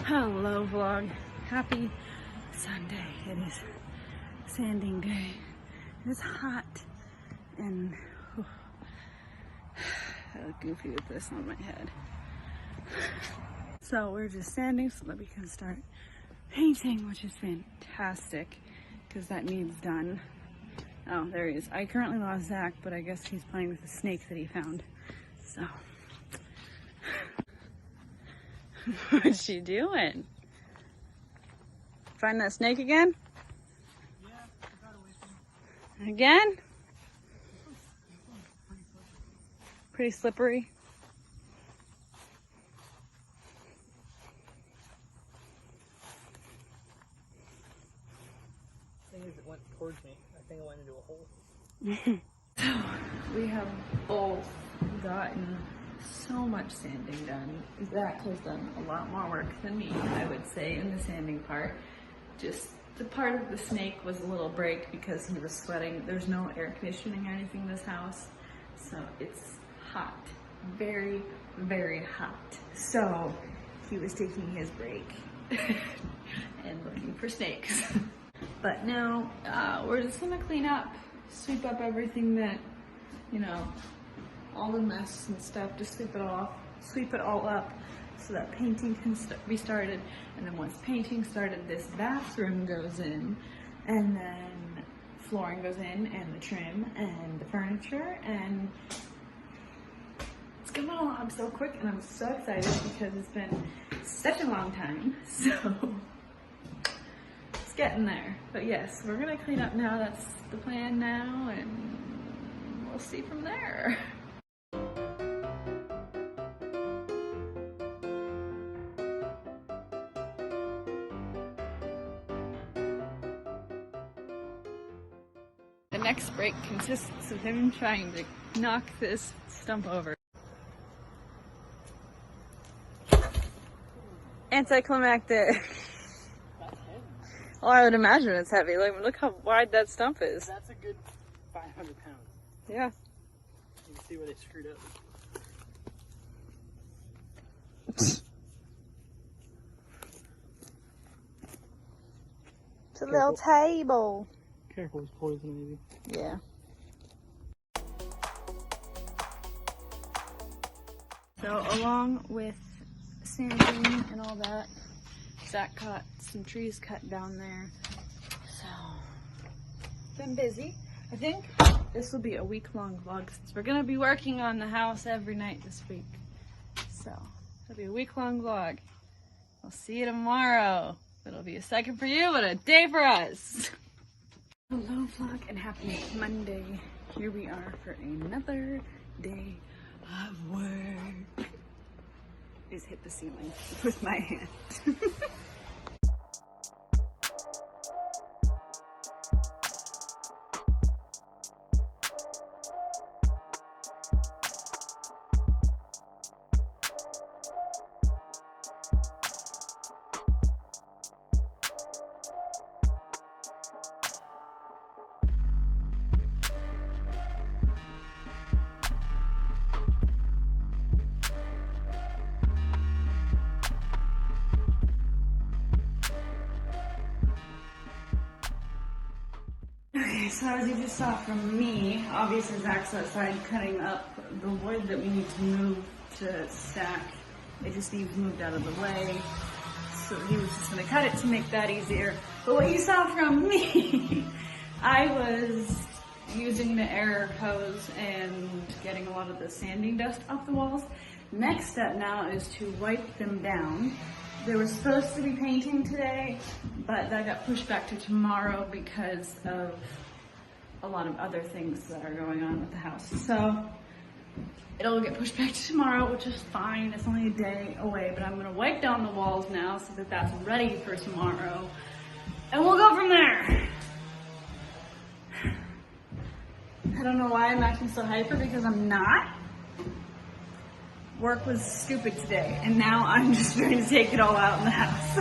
Hello vlog, happy Sunday. It is sanding day. It is hot and I look goofy with this on my head. So we're just sanding so that we can start painting, which is fantastic because that needs done. Oh, there he is. I currently lost Zach, but I guess he's playing with the snake that he found. So what's she doing? Find that snake again? Yeah, I got away from it. Again? This one's Pretty pretty slippery. slippery. The thing is, it went towards me. I think it went into a hole. So we have both gotten so much sanding done. Zach has done a lot more work than me, I would say, in the sanding part. Just the part of the snake was a little break because he was sweating. There's no air conditioning or anything in this house, so it's hot. Very, very hot. So he was taking his break and looking for snakes. But now we're just gonna clean up, sweep up everything that, you know, all the mess and stuff, just sweep it all up so that painting can be started. And then once painting started, this bathroom goes in, and then flooring goes in, and the trim, and the furniture, and it's coming along so quick, and I'm so excited because it's been such a long time, so it's getting there. But yes, we're gonna clean up now, that's the plan now, and we'll see from there. The next break consists of him trying to knock this stump over. Anticlimactic. That's heavy. Well, I would imagine it's heavy. Like, look how wide that stump is. That's a good 500 pounds. Yeah. You can see where they screwed up. It's a little table. Careful, it's poison maybe. Yeah. So along with sanding and all that, Zach got some trees cut down there. So, been busy. I think this will be a week-long vlog since we're gonna be working on the house every night this week. So, it'll be a week-long vlog. I'll see you tomorrow. It'll be a second for you, but a day for us. Hello vlog and happy Monday. Here we are for another day of work. Just hit the ceiling with my hand. Okay, so as you just saw from me, obviously Zach's outside cutting up the wood that we need to move to stack. It just needs moved out of the way. So he was just gonna cut it to make that easier. But what you saw from me, I was using the air hose and getting a lot of the sanding dust off the walls. Next step now is to wipe them down. There was supposed to be painting today, but that got pushed back to tomorrow because of a lot of other things that are going on with the house. So it'll get pushed back to tomorrow, which is fine. It's only a day away, but I'm gonna wipe down the walls now so that that's ready for tomorrow. And we'll go from there. I don't know why I'm acting so hyper because I'm not. Work was stupid today, and now I'm just trying to take it all out in the house.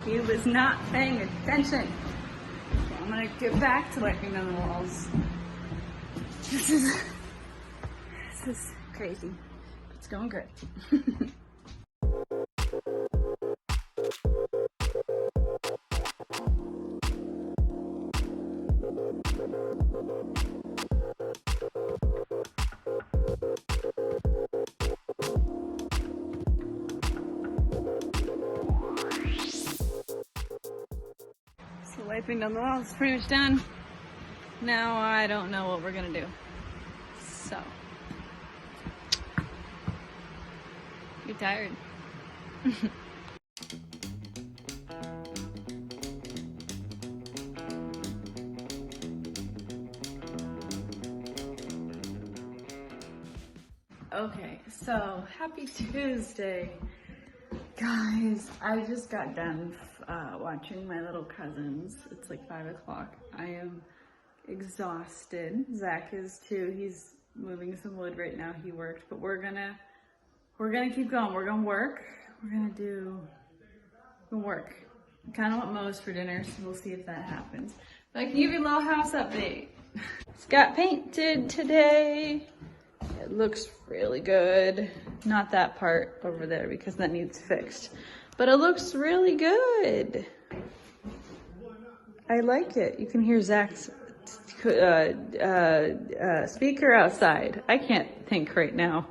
He was not paying attention. So I'm gonna get back to wiping on the walls. This is crazy. It's going good. So wiping down the walls is pretty much done. Now I don't know what we're gonna do. So, you're tired. Okay, so happy Tuesday. Guys, I just got done watching my little cousins. It's like 5 o'clock. I am exhausted. Zach is too. He's moving some wood right now. He worked, but we're gonna keep going. We're gonna work. We're gonna work. I kind of want Moe's for dinner, so we'll see if that happens. But I can give you a little house update. It's got painted today. It looks really good. Not that part over there because that needs fixed. But it looks really good. I like it. You can hear Zach's speaker outside. I can't think right now.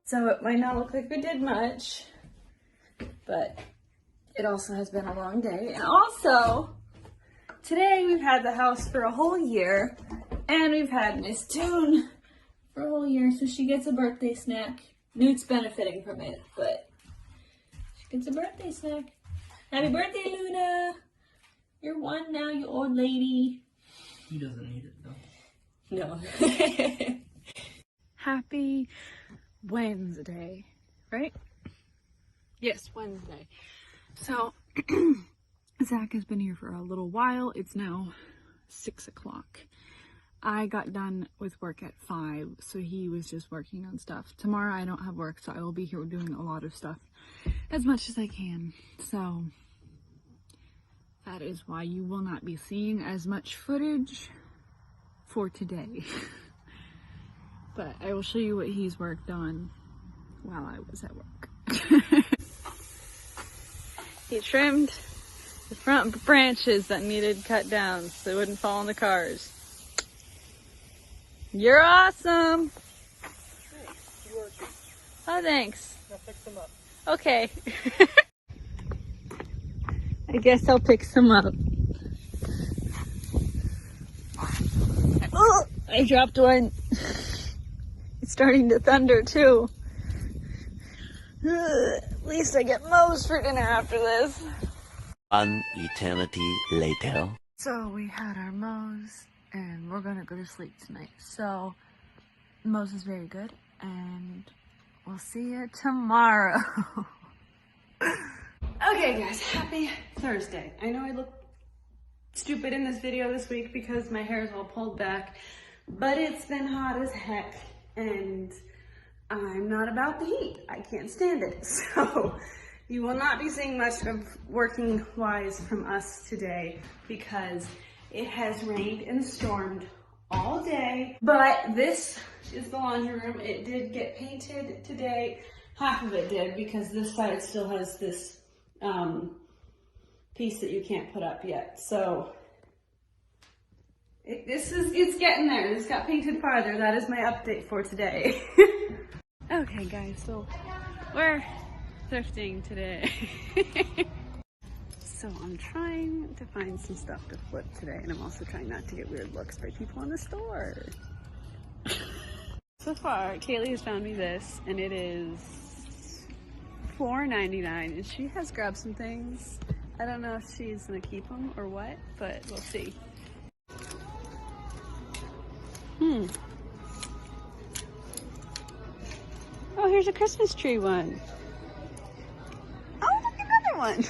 So it might not look like we did much, but it also has been a long day. And also, today we've had the house for a whole year, and we've had Miss Toon for a whole year, so she gets a birthday snack. Newt's benefiting from it, but she gets a birthday snack. Happy birthday, Luna! You're one now, you old lady. He doesn't need it though. No. Happy Wednesday, right? Yes, Wednesday. So, Zach has been here for a little while. It's now 6 o'clock. I got done with work at 5, so he was just working on stuff. Tomorrow I don't have work, so I will be here doing a lot of stuff as much as I can. So, that is why you will not be seeing as much footage for today. But I will show you what he's worked on while I was at work. He trimmed the front branches that needed cut down so they wouldn't fall on the cars. You're awesome! Hey, you working. Oh, thanks. Now fix them up. Okay. I guess I'll pick some up. Oh, I dropped one. It's starting to thunder too. At least I get Moe's for dinner after this. An eternity later. So we had our Moe's and we're gonna go to sleep tonight. So Moe's is very good and we'll see you tomorrow. Okay guys, happy Thursday. I know I look stupid in this video this week because my hair is all pulled back, but it's been hot as heck and I'm not about the heat. I can't stand it. So You will not be seeing much of working wise from us today because it has rained and stormed all day. But this is the laundry room. It did get painted today. Half of it did because this side still has this piece that you can't put up yet. So it's getting there. It's got painted farther. That is my update for today. Okay guys, so we're thrifting today. So I'm trying to find some stuff to flip today, and I'm also trying not to get weird looks by people in the store. So far, Kaylee has found me this, and it is $4.99, and she has grabbed some things. I don't know if she's gonna keep them or what, but we'll see. Oh, here's a Christmas tree one. Oh, look, another one.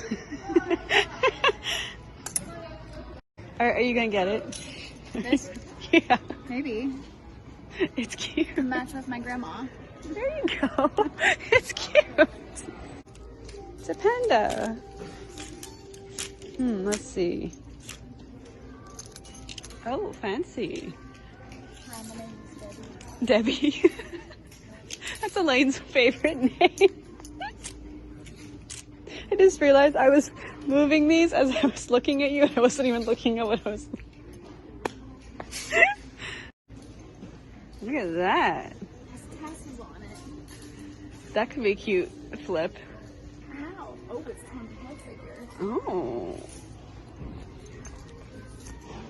Are you gonna get it? This? Yeah. Maybe. It's cute. To match with my grandma. There you go. It's cute. It's a panda. Let's see. Oh, fancy. My name is Debbie. Debbie. That's Elaine's favorite name. I just realized I was moving these as I was looking at you. I wasn't even looking at what I was. Look at that. Has tassels on it. That could be cute. Flip. Ow. Oh, it's Tom Hilfiger. Oh.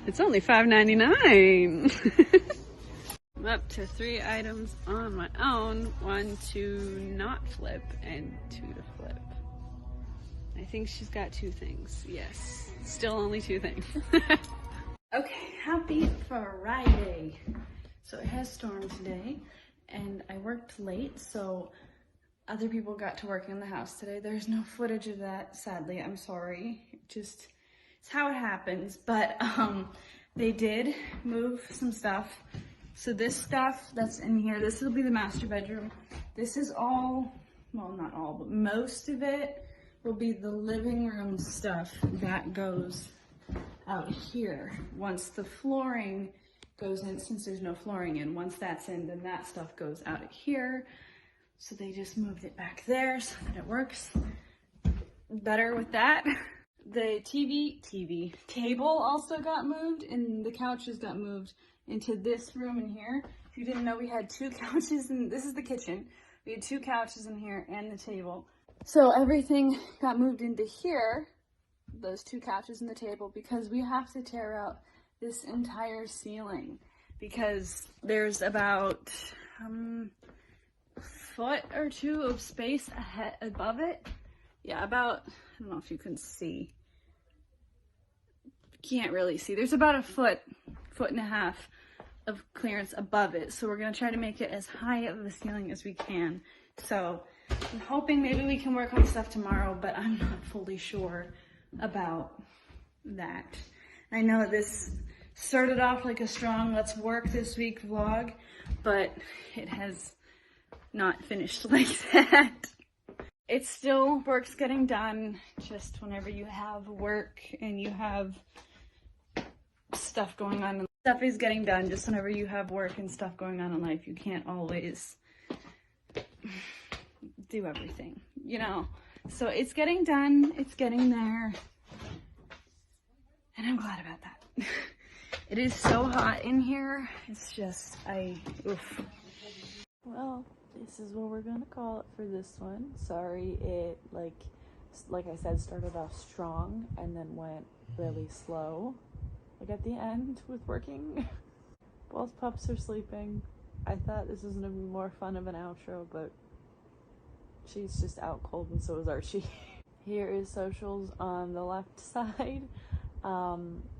It's only $5.99. I'm up to 3 items on my own. 1 to not flip and 2 to flip. I think she's got 2 things. Yes. Still only 2 things. Okay, happy Friday. So it has stormed today and I worked late, so other people got to work in the house today. There's no footage of that, sadly. I'm sorry. It's how it happens. But they did move some stuff. So this stuff that's in here, this will be the master bedroom. This is all, well, not all, but most of it will be the living room stuff that goes out here. Once the flooring goes in, since there's no flooring in, once that's in, then that stuff goes out of here. So they just moved it back there so that it works better with that. The table also got moved, and the couches got moved into this room in here. If you didn't know, we had 2 couches, and this is the kitchen. We had 2 couches in here and the table. So everything got moved into here, those 2 couches and the table, because we have to tear out this entire ceiling because there's about a foot or 2 of space above it. Yeah, about, I don't know if you can see. Can't really see. There's about a foot and a half of clearance above it. So we're going to try to make it as high of the ceiling as we can. So I'm hoping maybe we can work on stuff tomorrow, but I'm not fully sure about that. I know this started off like a strong let's work this week vlog, but it has not finished like that. It's still work's getting done, just whenever you have work and you have stuff going on. Stuff is getting done just whenever you have work and stuff going on in life. You can't always do everything, you know. So it's getting done, it's getting there, and I'm glad about that. It is so hot in here. It's just, oof. Well, this is what we're gonna call it for this one. Sorry, it like I said, started off strong and then went really slow, like at the end with working. Both pups are sleeping. I thought this was gonna be more fun of an outro, but she's just out cold and so is Archie. Here is socials on the left side.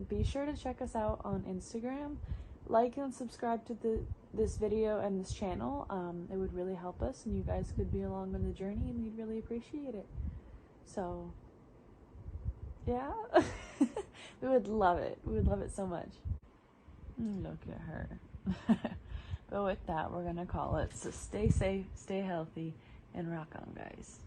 Be sure to check us out on Instagram. Like and subscribe to this video and this channel. It would really help us and you guys could be along on the journey and we'd really appreciate it. So yeah, we would love it. We would love it so much. Look at her. But with that, we're gonna call it. So stay safe, stay healthy, and rock on, guys.